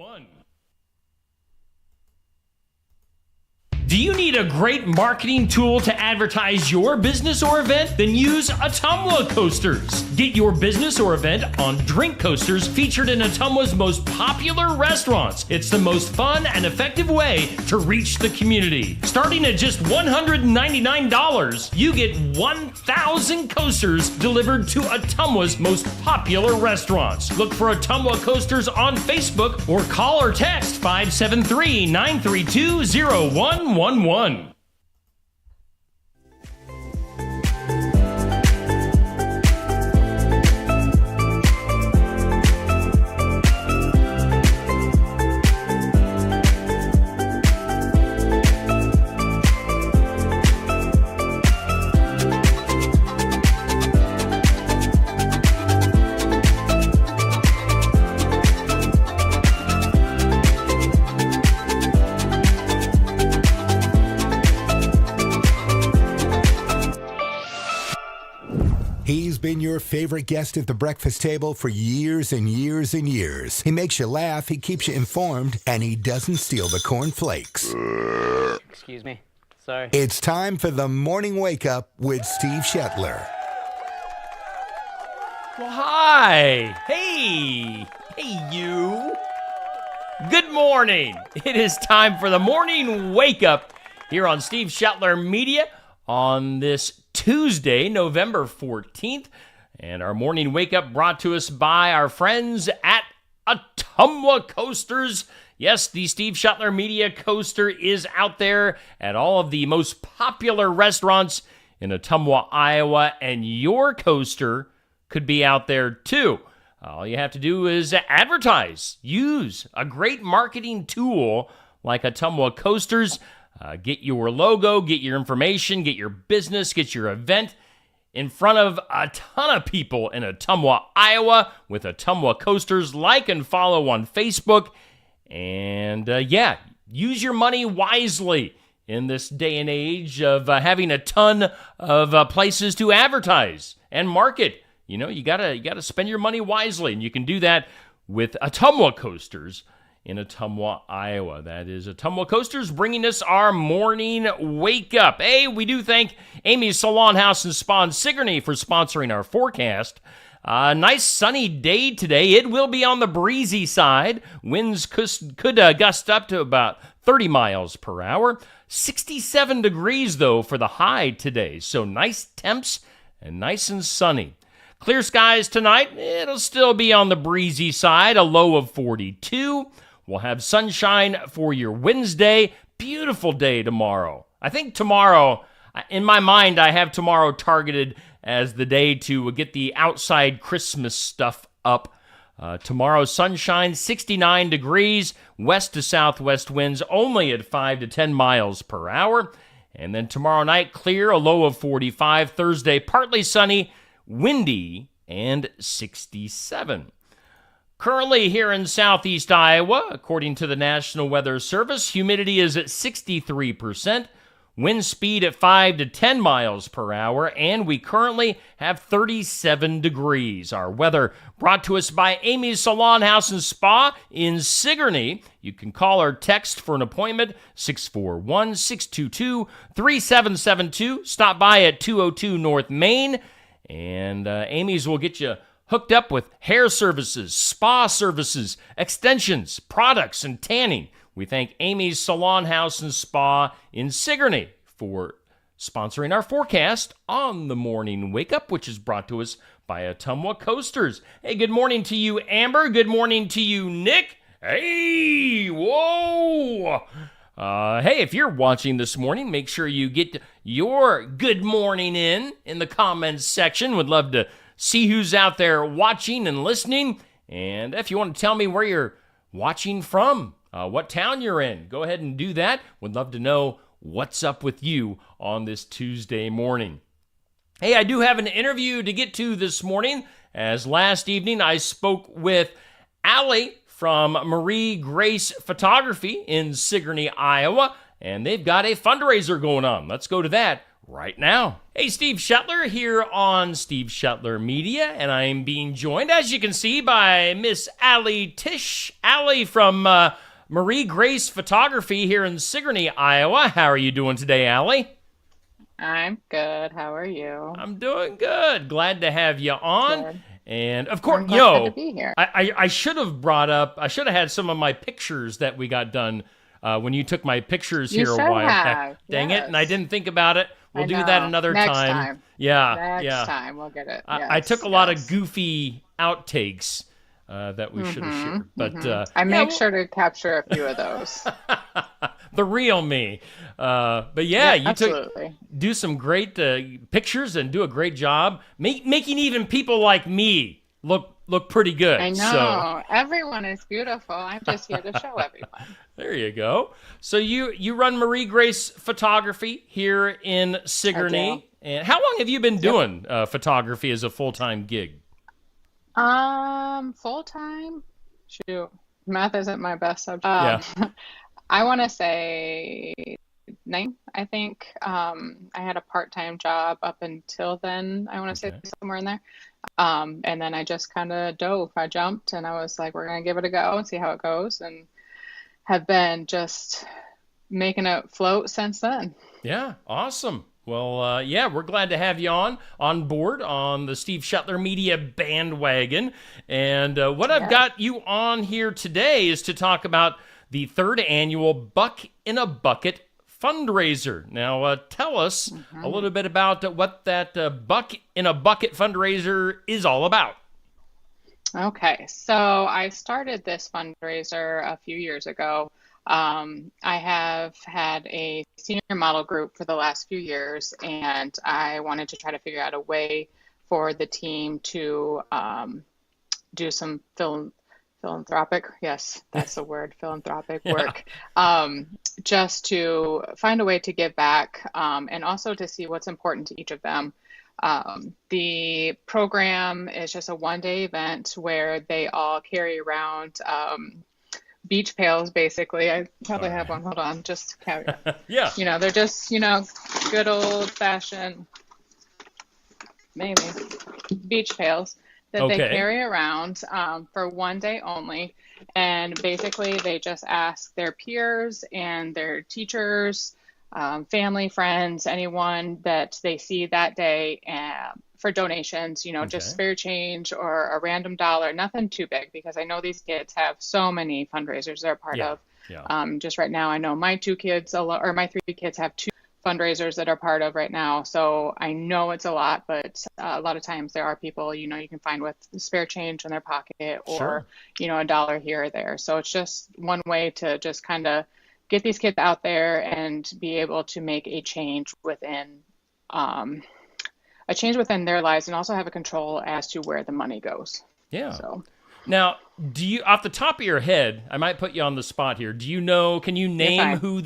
fun. Do you need a great marketing tool to advertise your business or event? Then use Ottumwa Coasters. Get your business or event on drink coasters featured in Ottumwa's most popular restaurants. It's the most fun and effective way to reach the community. Starting at just $199, you get 1,000 coasters delivered to Ottumwa's most popular restaurants. Look for Ottumwa Coasters on Facebook or call or text 573-932-0111. He's been your favorite guest at the breakfast table for years and years and years. He makes you laugh, he keeps you informed, and he doesn't steal the corn flakes. Excuse me. Sorry. It's time for the Morning Wake Up with Steve Shetler. Well, hi. Hey, you. Good morning. It is time for the Morning Wake Up here on Steve Shetler Media on this Tuesday, November 14th. And our Morning Wake Up brought to us by our friends at Ottumwa Coasters. Yes, the Steve Shetler Media Coaster is out there at all of the most popular restaurants in Ottumwa, Iowa, and your coaster could be out there too. All you have to do is advertise. Use a great marketing tool like Ottumwa Coasters. Get your logo, get your information, get your business, get your event in front of a ton of people in Ottumwa, Iowa with Ottumwa Coasters. Like and follow on Facebook. And use your money wisely in this day and age of having a ton of places to advertise and market. You know, you gotta spend your money wisely, and you can do that with Ottumwa Coasters in Ottumwa, Iowa. That is Ottumwa Coasters bringing us our Morning Wake Up. Hey, we do thank Amy's Salon House and Spa in Sigourney for sponsoring our forecast. Nice sunny day today. It will be on the breezy side. Winds could gust up to about 30 miles per hour. 67 degrees, though, for the high today. So nice temps and nice and sunny. Clear skies tonight. It'll still be on the breezy side, a low of 42. We'll have sunshine for your Wednesday. Beautiful day tomorrow. I think tomorrow, in my mind, I have tomorrow targeted as the day to get the outside Christmas stuff up. Tomorrow, sunshine, 69 degrees, west to southwest winds only at 5 to 10 miles per hour. And then tomorrow night, clear, a low of 45. Thursday, partly sunny, windy, and 67. Currently here in southeast Iowa, according to the National Weather Service, humidity is at 63%, wind speed at 5 to 10 miles per hour, and we currently have 37 degrees. Our weather brought to us by Amy's Salon House and Spa in Sigourney. You can call or text for an appointment, 641-622-3772. Stop by at 202 North Main, and Amy's will get you hooked up with hair services, spa services, extensions, products, and tanning. We thank Amy's Salon House and Spa in Sigourney for sponsoring our forecast on the Morning Wake Up, which is brought to us by Ottumwa Coasters. Hey, good morning to you, Amber. Good morning to you, Nick. Hey, whoa. Hey, if you're watching this morning, make sure you get your good morning in the comments section. Would love to see who's out there watching and listening. And if you want to tell me where you're watching from, what town you're in, go ahead and do that. Would love to know what's up with you on this Tuesday morning. Hey, I do have an interview to get to this morning, as last evening I spoke with Allie from Marie Grace Photography in Sigourney, Iowa, and they've got a fundraiser going on. Let's go to that right now. Hey, Steve Shetler here on Steve Shetler Media, and I'm being joined, as you can see, by Miss Allie Tisch. Allie from Marie Grace Photography here in Sigourney, Iowa. How are you doing today, Allie? I'm good. How are you? I'm doing good. Glad to have you on. Good. And of course, I'm glad to be here. I should have had some of my pictures that we got done when you took my pictures You here a should while back. have, Dang it, and I yes. didn't think about it. We'll I do know. that another Next time. time. Yeah, Next time we'll get it. I Yes, took a lot of yes. goofy outtakes that we should have shared. But I make sure to capture a few of those. the real me. But yeah, you absolutely. do some great pictures and do a great job making even people like me look pretty good. I know. So Everyone is beautiful. I'm just here to show everyone. there you go. So you run Marie Grace Photography here in Sigourney. I do. And how long have you been doing photography as a full-time gig? Full time? Shoot. Math isn't my best subject. I want to say 9, I think. I had a part-time job up until then. I want to say somewhere in there. And then I just kind of dove. I jumped and I was like, we're going to give it a go and see how it goes. And have been just making it float since then. Yeah, awesome. Well, yeah, we're glad to have you on board on the Steve Shetler Media bandwagon. And what I've got you on here today is to talk about the 3rd annual Buck in a Bucket fundraiser. Now, tell us a little bit about what that Buck in a Bucket fundraiser is all about. Okay, so I started this fundraiser a few years ago. I have had a senior model group for the last few years, and I wanted to try to figure out a way for the team to do some philanthropic, yes, that's the word, philanthropic work, just to find a way to give back and also to see what's important to each of them. The program is just a one-day event where they all carry around beach pails, basically. I probably have one. Hold on, just carry. Yeah. They're just, good old-fashioned, maybe, beach pails that they carry around for one day only. And basically, they just ask their peers and their teachers, family, friends, anyone that they see that day for donations, just spare change or a random dollar, nothing too big, because I know these kids have so many fundraisers they're a part of. Yeah. Just right now, I know my 3 kids have 2 fundraisers that are part of right now. So I know it's a lot, but a lot of times there are people, you can find with spare change in their pocket or, a dollar here or there. So it's just one way to just kind of get these kids out there and be able to make a change within their lives, and also have a control as to where the money goes. Yeah. So now, do you, off the top of your head, I might put you on the spot here. Do you know? Can you name who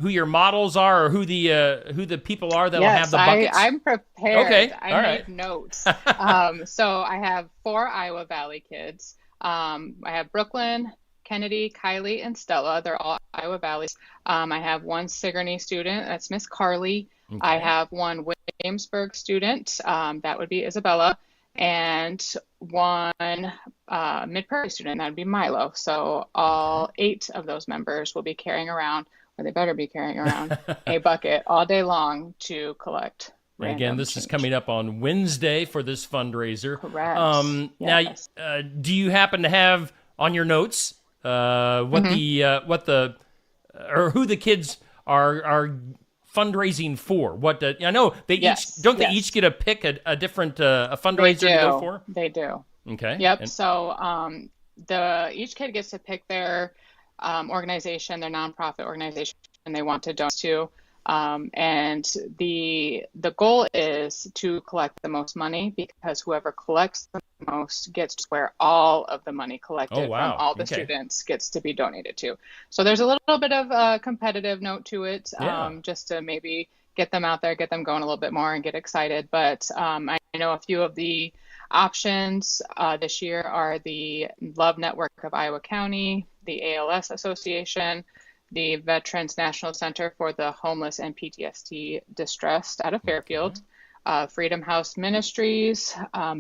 your models are, or who the people are that will have the buckets? I'm prepared. Okay. I made notes. So I have 4 Iowa Valley kids. I have Brooklyn, Kennedy, Kylie, and Stella. They're all Iowa Valley. I have 1 Sigourney student. That's Miss Carly. Okay. I have 1 Williamsburg student. That would be Isabella. And 1 Mid-Prairie student. That would be Milo. So all 8 of those members will be carrying around, or they better be carrying around, a bucket all day long to collect. Again, this is coming up on Wednesday for this fundraiser. Correct. Yes. Now, do you happen to have on your notes who the kids are fundraising for? I know they each get a pick a different a fundraiser to go for? They do. Okay. Yep. So each kid gets to pick their organization, their nonprofit organization they want to donate to. And the goal is to collect the most money, because whoever collects the most gets to where all of the money collected from all the students gets to be donated to. So there's a little bit of a competitive note to it, just to maybe get them out there, get them going a little bit more and get excited. But I know a few of the options this year are the Love Network of Iowa County, the ALS Association, the Veterans National Center for the Homeless and PTSD Distressed out of Fairfield, Freedom House Ministries,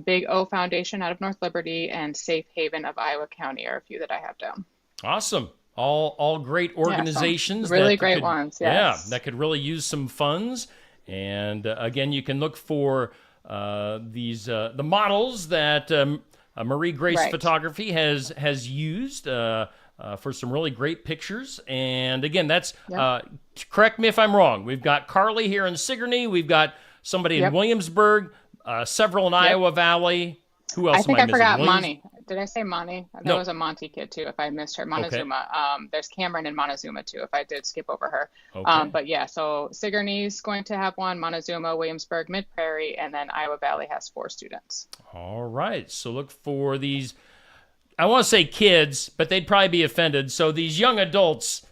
Big O Foundation out of North Liberty, and Safe Haven of Iowa County are a few that I have down. Awesome. All great organizations. Really great ones, yes. Yeah, that could really use some funds. And again, you can look for the models that Marie Grace Photography has used for some really great pictures. And again, that's correct me if I'm wrong. We've got Carly here in Sigourney. We've got somebody in Williamsburg, several in Iowa Valley. Who else? I think am I forgot missing? Monty. Did I say Monty? There was a Monty kid too. If I missed her, Montezuma. Okay. There's Cameron in Montezuma too. If I did skip over her. Okay. But yeah, so Sigourney's going to have one. Montezuma, Williamsburg, Mid Prairie, and then Iowa Valley has 4 students. All right. So look for these. I want to say kids, but they'd probably be offended. So these young adults.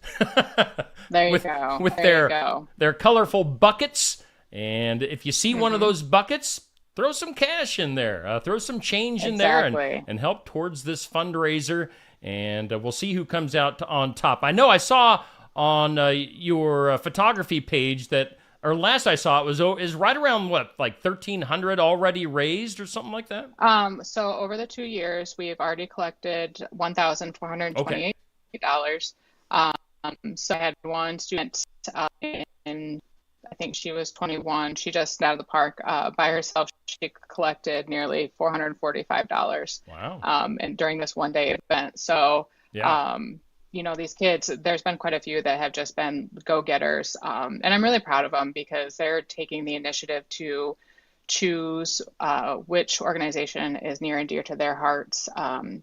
There you go. With their colorful buckets, and if you see one of those buckets, throw some cash in there, throw some change in there, and help towards this fundraiser. And we'll see who comes out on top. I know I saw on your photography page that, or last I saw it is right around what, like $1,300 already raised or something like that. So over the 2 years, we've already collected $1,428. So I had one student in, I think she was 21. She just out of the park by herself. She collected nearly $445. Wow. And during this one-day event. So, these kids, there's been quite a few that have just been go-getters. And I'm really proud of them because they're taking the initiative to choose which organization is near and dear to their hearts.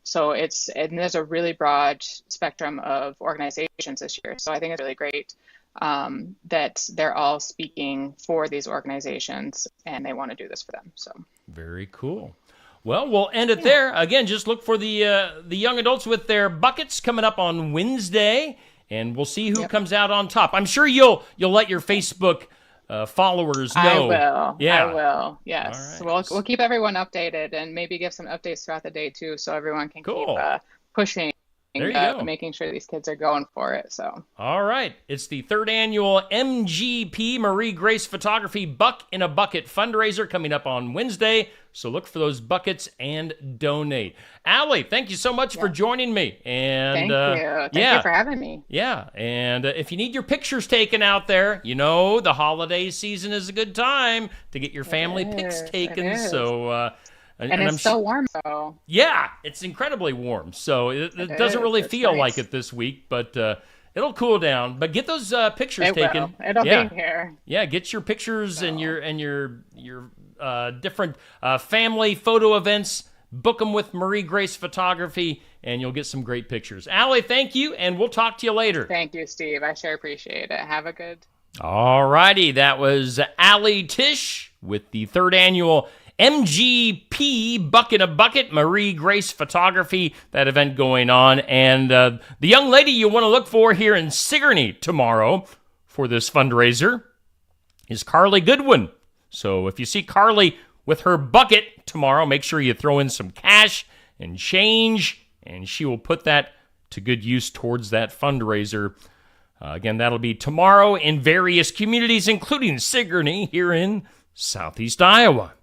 So there's a really broad spectrum of organizations this year. So I think it's really great that they're all speaking for these organizations and they want to do this for them. So very cool. Well, we'll end it there. Again, just look for the young adults with their buckets coming up on Wednesday, and we'll see who comes out on top. I'm sure you'll let your Facebook followers know. I will. Yeah. I will. Yes. Right. We'll keep everyone updated and maybe give some updates throughout the day too, so everyone can keep pushing. There you go. Making sure these kids are going for it. So. All right. It's the 3rd annual MGP Marie Grace Photography Buck in a Bucket fundraiser coming up on Wednesday. So look for those buckets and donate. Allie, thank you so much for joining me. And thank you. Thank you for having me. Yeah. And if you need your pictures taken out there, the holiday season is a good time to get your family pics taken. So. And it's so warm, though. Yeah, it's incredibly warm. So it doesn't really feel like it this week, but it'll cool down. But get those pictures taken. It'll be here. Yeah, get your pictures and your different family photo events. Book them with Marie Grace Photography, and you'll get some great pictures. Allie, thank you, and we'll talk to you later. Thank you, Steve. I sure appreciate it. Have a good. All righty, that was Allie Tisch with the 3rd annual MGP Buck in a Bucket, Marie Grace Photography, that event going on. And the young lady you want to look for here in Sigourney tomorrow for this fundraiser is Carly Goodwin. So if you see Carly with her bucket tomorrow, make sure you throw in some cash and change, and she will put that to good use towards that fundraiser. Again, that'll be tomorrow in various communities, including Sigourney here in Southeast Iowa.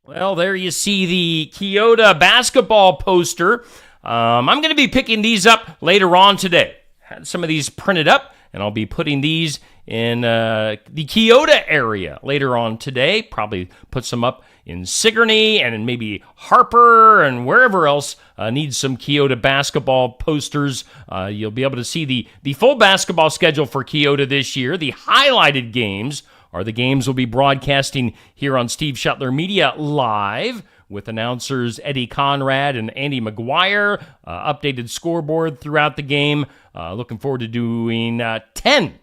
Well, there you see the Keota basketball poster. I'm going to be picking these up later on today. Had some of these printed up, and I'll be putting these in the Keota area later on today. Probably put some up in Sigourney and maybe Harper and wherever else needs some Keota basketball posters. You'll be able to see the full basketball schedule for Keota this year. The highlighted games are the games we'll be broadcasting here on Steve Shuttler Media live with announcers Eddie Conrad and Andy McGuire. Updated scoreboard throughout the game. Looking forward to doing 10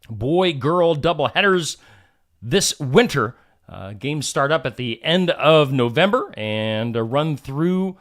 boy-girl doubleheaders this winter. Games start up at the end of November and run through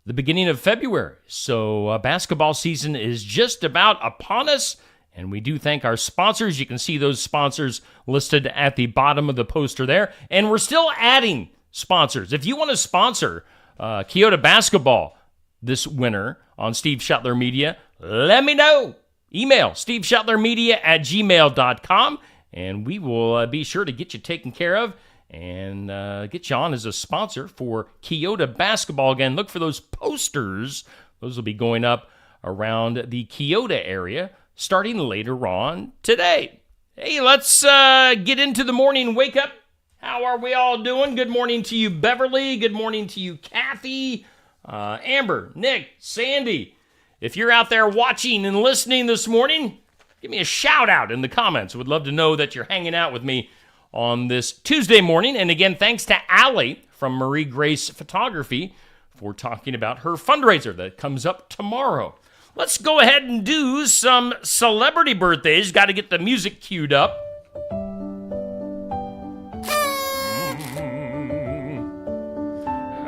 the beginning of February. So basketball season is just about upon us. And we do thank our sponsors. You can see those sponsors listed at the bottom of the poster there. And we're still adding sponsors. If you want to sponsor Keota basketball, this winner on Steve Shuttler Media, let me know. Email steveshuttlermedia@gmail.com, and we will be sure to get you taken care of and get you on as a sponsor for Keota basketball again. Look for those posters. Those will be going up around the Keota area starting later on today. Hey, let's get into the morning wake up. How are we all doing? Good morning to you, Beverly. Good morning to you, Kathy, Amber, Nick, Sandy. If you're out there watching and listening this morning, give me a shout out in the comments. Would love to know that you're hanging out with me on this Tuesday morning. And again, thanks to Allie from Marie Grace Photography for talking about her fundraiser that comes up tomorrow. Let's go ahead and do some celebrity birthdays. Got to get the music queued up.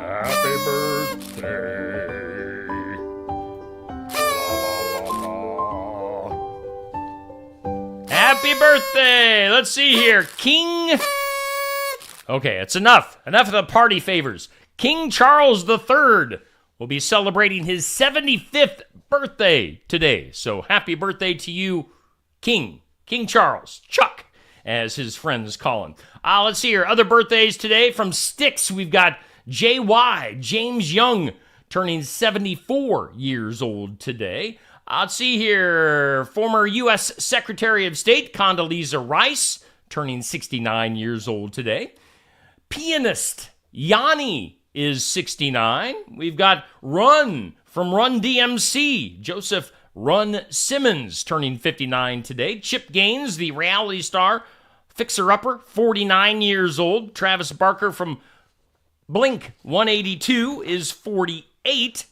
Happy birthday. Happy birthday. Let's see here. King. Okay, it's enough. Enough of the party favors. King Charles III will be celebrating his 75th birthday today. So happy birthday to you, King Charles. Chuck, as his friends call him. Let's see here. Other birthdays today from Styx. We've got JY, James Young, turning 74 years old today. Let's see here. Former U.S. Secretary of State Condoleezza Rice, turning 69 years old today. Pianist Yanni is 69. We've got Run from Run DMC, Joseph Run Simmons, turning 59 today. Chip Gaines, the reality star, fixer-upper, 49 years old. Travis Barker from Blink 182 is 48.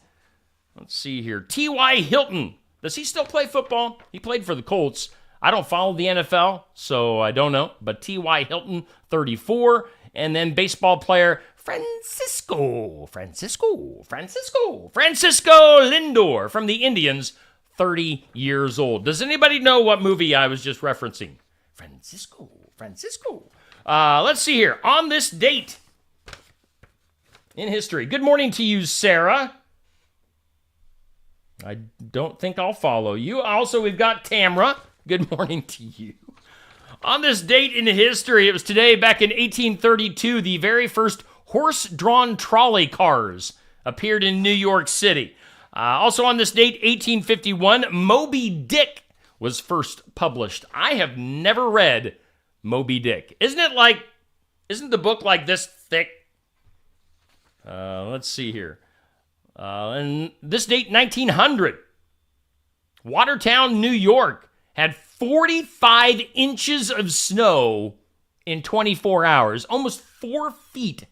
Let's see here. T.Y. Hilton. Does he still play football? He played for the Colts. I don't follow the NFL, so I don't know. But T.Y. Hilton, 34. And then baseball player Francisco Lindor from the Indians, 30 years old. Does anybody know what movie I was just referencing? Francisco. Let's see here. On this date in history. Good morning to you, Sarah. I don't think I'll follow you. Also, we've got Tamra. Good morning to you. On this date in history, it was today, back in 1832, the very first horse-drawn trolley cars appeared in New York City. Also on this date, 1851, Moby Dick was first published. I have never read Moby Dick. Isn't the book like this thick? Let's see here. And this date, 1900, Watertown, New York, had 45 inches of snow in 24 hours. Almost 4 feet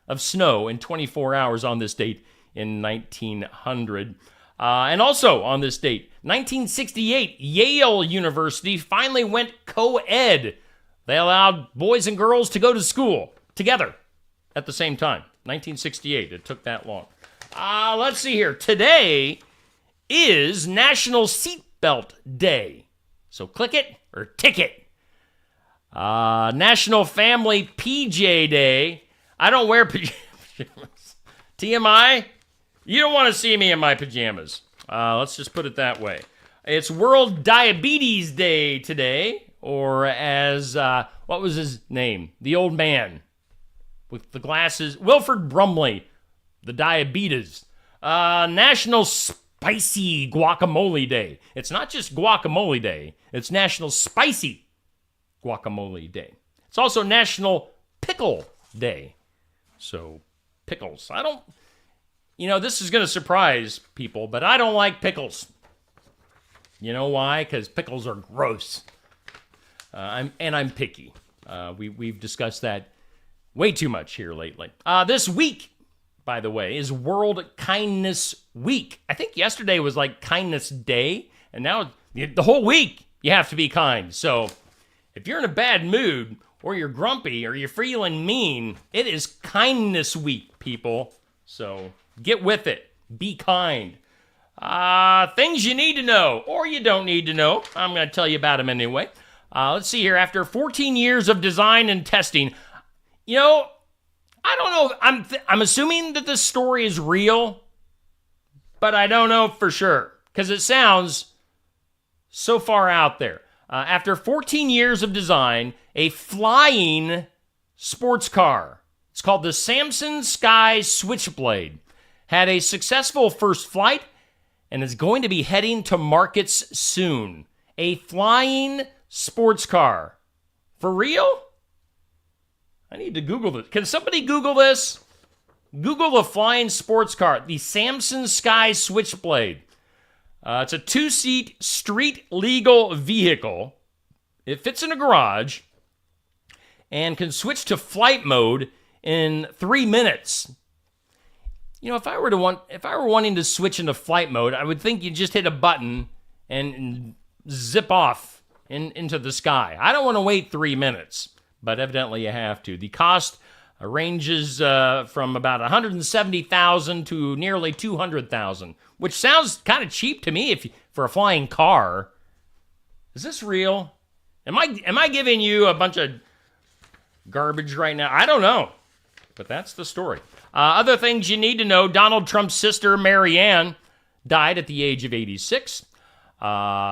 of snow in 24 hours on this date in 1900. And also on this date, 1968, Yale University finally went co-ed. They allowed boys and girls to go to school together at the same time. 1968, it took that long. Let's see here. Today is National Seatbelt Day. So click it or tick it. National Family PJ Day. I don't wear pajamas. TMI, you don't want to see me in my pajamas. Let's just put it that way. It's World Diabetes Day today, or as, what was his name? The old man with the glasses, Wilford Brumley, the diabetes. National Spicy Guacamole Day. It's not just Guacamole Day. It's National Spicy Guacamole Day. It's also National Pickle Day. So, pickles. This is going to surprise people, but I don't like pickles. You know why? Because pickles are gross. I'm picky. We've discussed that way too much here lately. This week, by the way, is World Kindness Week. I think yesterday was like Kindness Day, and now the whole week you have to be kind. So if you're in a bad mood, or you're grumpy, or you're feeling mean, it is Kindness Week, people. So get with it. Be kind. Things you need to know, or you don't need to know. I'm going to tell you about them anyway. Let's see here. After 14 years of design and testing, I don't know. I'm assuming that this story is real, but I don't know for sure because it sounds so far out there. After 14 years of design, a flying sports car. It's called the Samson Sky Switchblade. Had a successful first flight and is going to be heading to markets soon. A flying sports car. For real? I need to Google this. Can somebody Google this? Google the flying sports car, the Samson Sky Switchblade. It's a 2-seat street legal vehicle. It fits in a garage and can switch to flight mode in 3 minutes. You know, if I were wanting to switch into flight mode, I would think you just hit a button and zip off into the sky. I don't want to wait 3 minutes, but evidently you have to. The cost ranges from about $170,000 to nearly $200,000, which sounds kind of cheap to me for a flying car. Is this real? Am I giving you a bunch of garbage right now? I don't know, but that's the story. Other things you need to know: Donald Trump's sister, Marianne, died at the age of 86.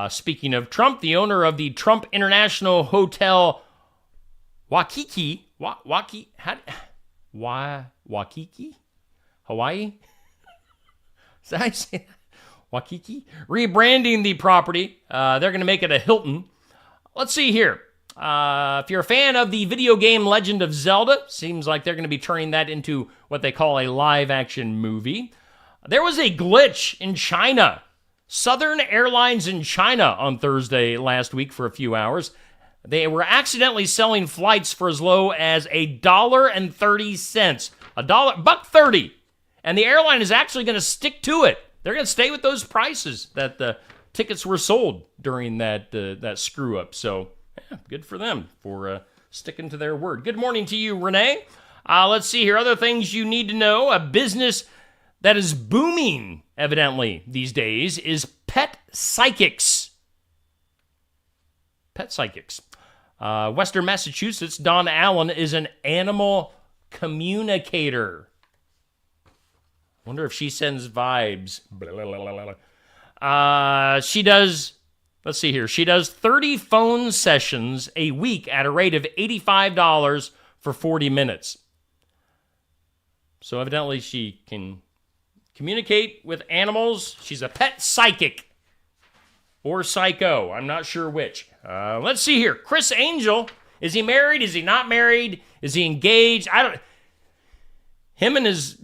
Speaking of Trump, the owner of the Trump International Hotel Waikiki, Hawaii? Is that how you say that? Waikiki? Rebranding the property. They're going to make it a Hilton. Let's see here. If you're a fan of the video game Legend of Zelda, seems like they're going to be turning that into what they call a live-action movie. There was a glitch in China. Southern Airlines in China on Thursday last week for a few hours. They were accidentally selling flights for as low as $1.30. $1.30. And the airline is actually going to stick to it. They're going to stay with those prices that the tickets were sold during that screw up. So, yeah, good for them for sticking to their word. Good morning to you, Renee. Let's see here. Other things you need to know. A business that is booming, evidently, these days is pet psychics. Pet psychics. Western Massachusetts, Don Allen is an animal communicator. Wonder if she sends vibes. She does, let's see here. She does 30 phone sessions a week at a rate of $85 for 40 minutes. So evidently she can communicate with animals. She's a pet psychic. Or psycho. I'm not sure which. Let's see here. Chris Angel. Is he married? Is he not married? Is he engaged? Him and his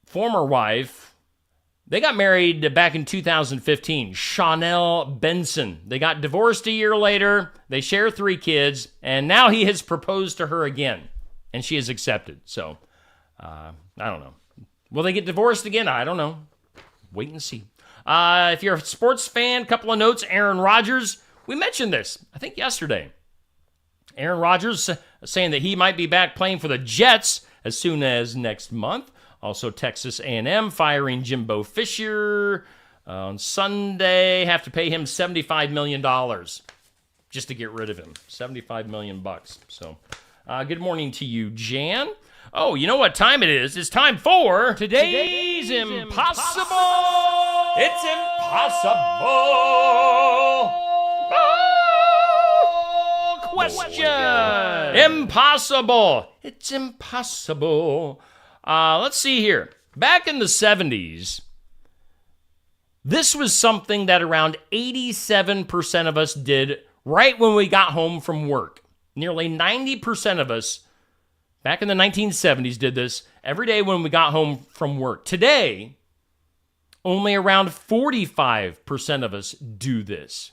former wife, they got married back in 2015. Chanel Benson. They got divorced a year later. They share 3 kids. And now he has proposed to her again. And she has accepted. So, I don't know. Will they get divorced again? I don't know. Wait and see. If you're a sports fan, couple of notes. Aaron Rodgers, we mentioned this, I think yesterday. Aaron Rodgers saying that he might be back playing for the Jets as soon as next month. Also, Texas A&M firing Jimbo Fisher on Sunday. Have to pay him $75 million just to get rid of him. $75 million. So, good morning to you, Jan. Oh, you know what time it is? It's time for Today's Impossible. It's impossible. Question. Impossible. It's impossible. Let's see here. Back in the 70s, this was something that around 87% of us did right when we got home from work. Nearly 90% of us back in the 1970s did this every day when we got home from work. Today, only around 45% of us do this.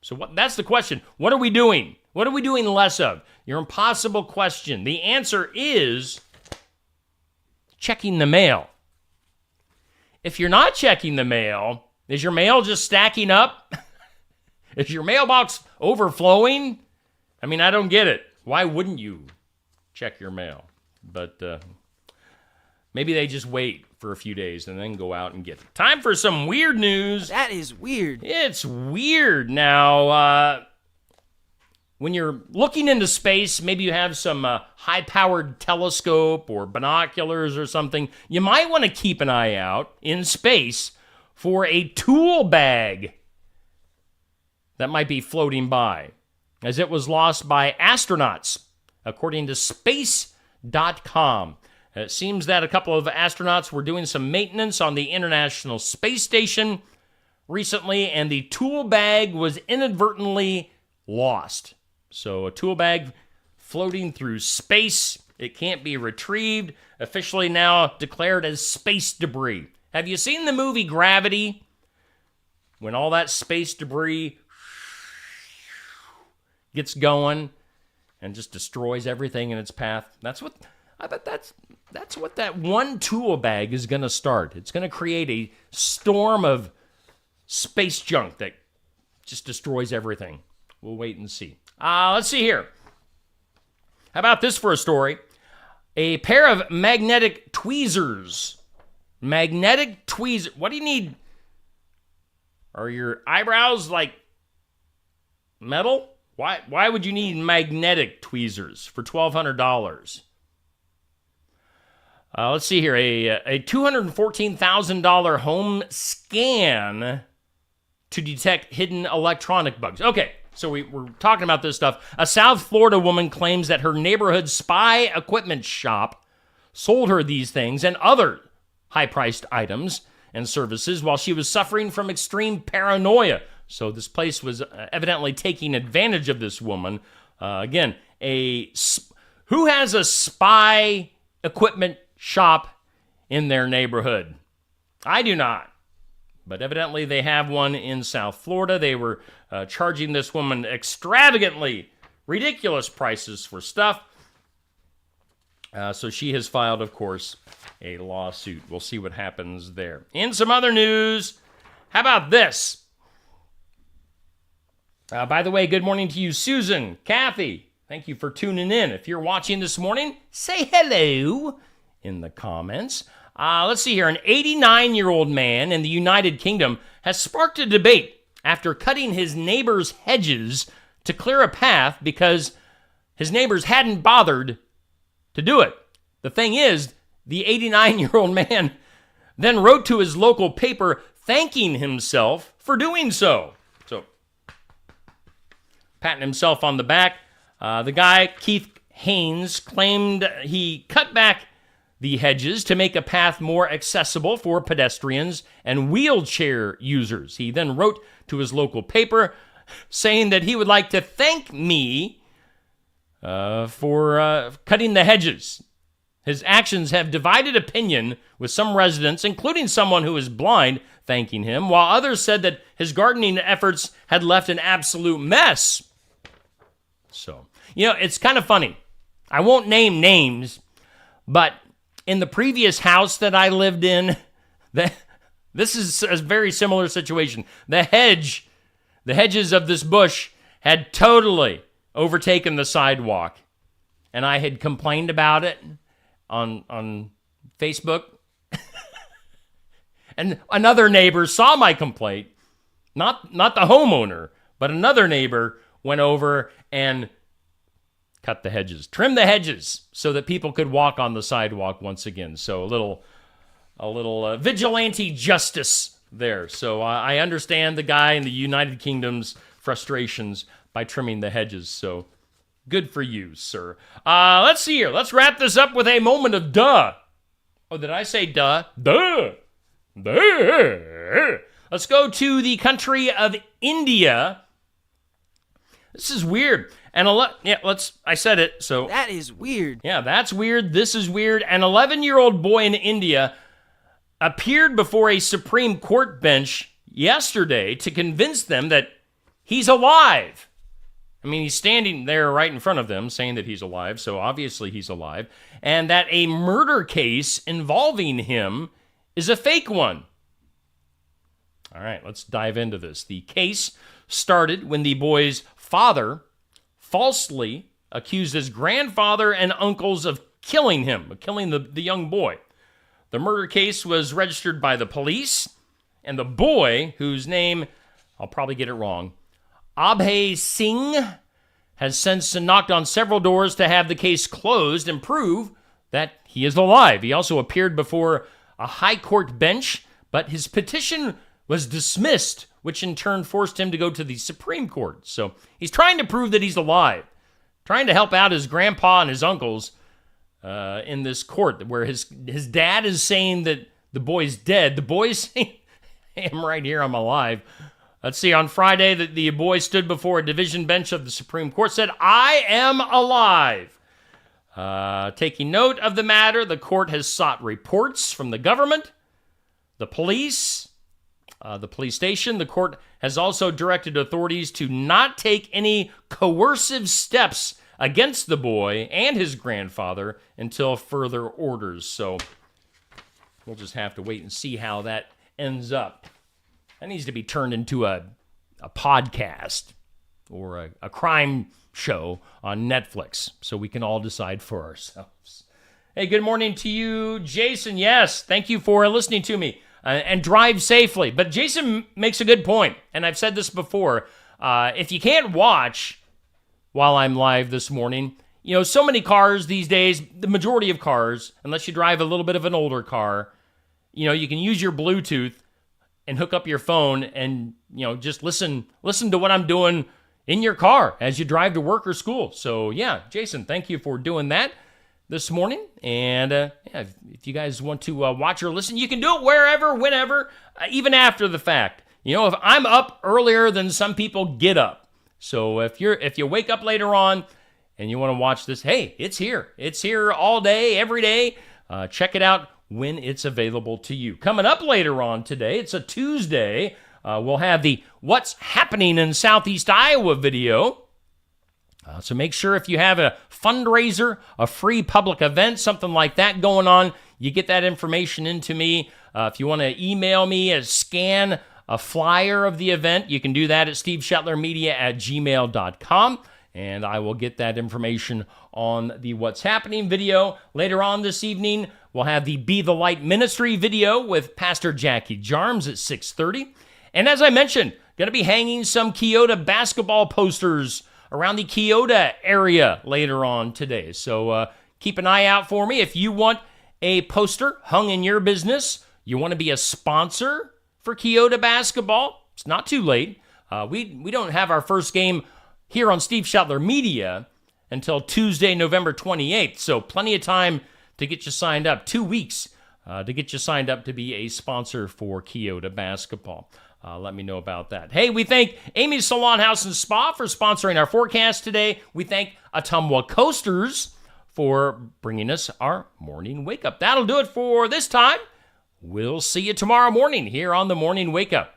So that's the question. What are we doing? What are we doing less of? Your impossible question. The answer is checking the mail. If you're not checking the mail, is your mail just stacking up? Is your mailbox overflowing? I mean, I don't get it. Why wouldn't you check your mail? But maybe they just wait for a few days and then go out and get it. Time for some weird news. That is weird. It's weird. Now, when you're looking into space, maybe you have some high-powered telescope or binoculars or something, you might want to keep an eye out in space for a tool bag that might be floating by, as it was lost by astronauts, according to Space.com. It seems that a couple of astronauts were doing some maintenance on the International Space Station recently, and the tool bag was inadvertently lost. So a tool bag floating through space, it can't be retrieved, officially now declared as space debris. Have you seen the movie Gravity? When all that space debris gets going and just destroys everything in its path. I bet that's what that one tool bag is going to start. It's going to create a storm of space junk that just destroys everything. We'll wait and see. Let's see here. How about this for a story? A pair of magnetic tweezers. Magnetic tweezers. What do you need? Are your eyebrows like metal? Why would you need magnetic tweezers for $1,200? Let's see here. A $214,000 home scan to detect hidden electronic bugs. Okay, so we're talking about this stuff. A South Florida woman claims that her neighborhood spy equipment shop sold her these things and other high-priced items and services while she was suffering from extreme paranoia. So this place was evidently taking advantage of this woman. Again, who has a spy equipment shop in their neighborhood? I do not. But evidently they have one in South Florida. They were charging this woman extravagantly ridiculous prices for stuff. So she has filed, of course, a lawsuit. We'll see what happens there. In some other news, how about this? By the way, good morning to you, Susan, Kathy. Thank you for tuning in. If you're watching this morning, say hello in the comments. Let's see here. An 89-year-old man in the United Kingdom has sparked a debate after cutting his neighbor's hedges to clear a path because his neighbors hadn't bothered to do it. The thing is, the 89-year-old man then wrote to his local paper thanking himself for doing so. So, patting himself on the back. The guy, Keith Haynes, claimed he cut back the hedges to make a path more accessible for pedestrians and wheelchair users. He then wrote to his local paper saying that he would like to thank me for cutting the hedges. His actions have divided opinion, with some residents, including someone who is blind, thanking him, while others said that his gardening efforts had left an absolute mess. So, it's kind of funny. I won't name names, but in the previous house that I lived in, this is a very similar situation. The hedges of this bush had totally overtaken the sidewalk, and I had complained about it on Facebook. And another neighbor saw my complaint, not the homeowner, but another neighbor went over and cut the hedges, trim the hedges so that people could walk on the sidewalk once again. So a little vigilante justice there. So I understand the guy in the United Kingdom's frustrations by trimming the hedges. So good for you, sir. Let's see here. Let's wrap this up with a moment of duh. Oh, did I say duh? Duh. Duh. Let's go to the country of India. This is weird. And I said it, so. That is weird. Yeah, that's weird. This is weird. An 11-year-old boy in India appeared before a Supreme Court bench yesterday to convince them that he's alive. I mean, he's standing there right in front of them saying that he's alive, so obviously he's alive, and that a murder case involving him is a fake one. All right, let's dive into this. The case started when the boy's father falsely accused his grandfather and uncles of killing the young boy. The murder case was registered by the police, and the boy, whose name, I'll probably get it wrong, Abhay Singh, has since knocked on several doors to have the case closed and prove that he is alive. He also appeared before a high court bench, but his petition was dismissed, which in turn forced him to go to the Supreme Court. So he's trying to prove that he's alive, trying to help out his grandpa and his uncles in this court, where his dad is saying that the boy's dead. The boy's saying, hey, I'm right here, I'm alive. Let's see, on Friday, the boy stood before a division bench of the Supreme Court, said, I am alive. Taking note of the matter, the court has sought reports from the government, the police station. The court has also directed authorities to not take any coercive steps against the boy and his grandfather until further orders. So we'll just have to wait and see how that ends up. That needs to be turned into a podcast or a crime show on Netflix so we can all decide for ourselves. Hey, good morning to you, Jason. Yes, thank you for listening to me. And drive safely. But Jason makes a good point, and I've said this before. If you can't watch while I'm live this morning, so many cars these days, the majority of cars, unless you drive a little bit of an older car, you can use your Bluetooth and hook up your phone and, just listen to what I'm doing in your car as you drive to work or school. So, yeah, Jason, thank you for doing that this morning. And if you guys want to watch or listen, you can do it wherever, whenever, even after the fact. If I'm up earlier than some people get up. So if you wake up later on and you want to watch this, hey, it's here. It's here all day, every day. Check it out when it's available to you. Coming up later on today, it's a Tuesday. We'll have the What's Happening in Southeast Iowa video. So make sure if you have a fundraiser, a free public event, something like that going on, you get that information into me. If you want to email me, scan a flyer of the event, you can do that at steveshetlermedia@gmail.com, and I will get that information on the What's Happening video. Later on this evening, we'll have the Be the Light Ministry video with Pastor Jackie Jarms at 6:30. And as I mentioned, going to be hanging some Keota basketball posters around the Keota area later on today. So keep an eye out for me. If you want a poster hung in your business, you want to be a sponsor for Keota basketball, it's not too late. We don't have our first game here on Steve Shetler Media until Tuesday, November 28th. So plenty of time to get you signed up. 2 weeks to get you signed up to be a sponsor for Keota basketball. Let me know about that. Hey, we thank Amy's Salon House and Spa for sponsoring our forecast today. We thank Ottumwa Coasters for bringing us our morning wake up. That'll do it for this time. We'll see you tomorrow morning here on the Morning Wake Up.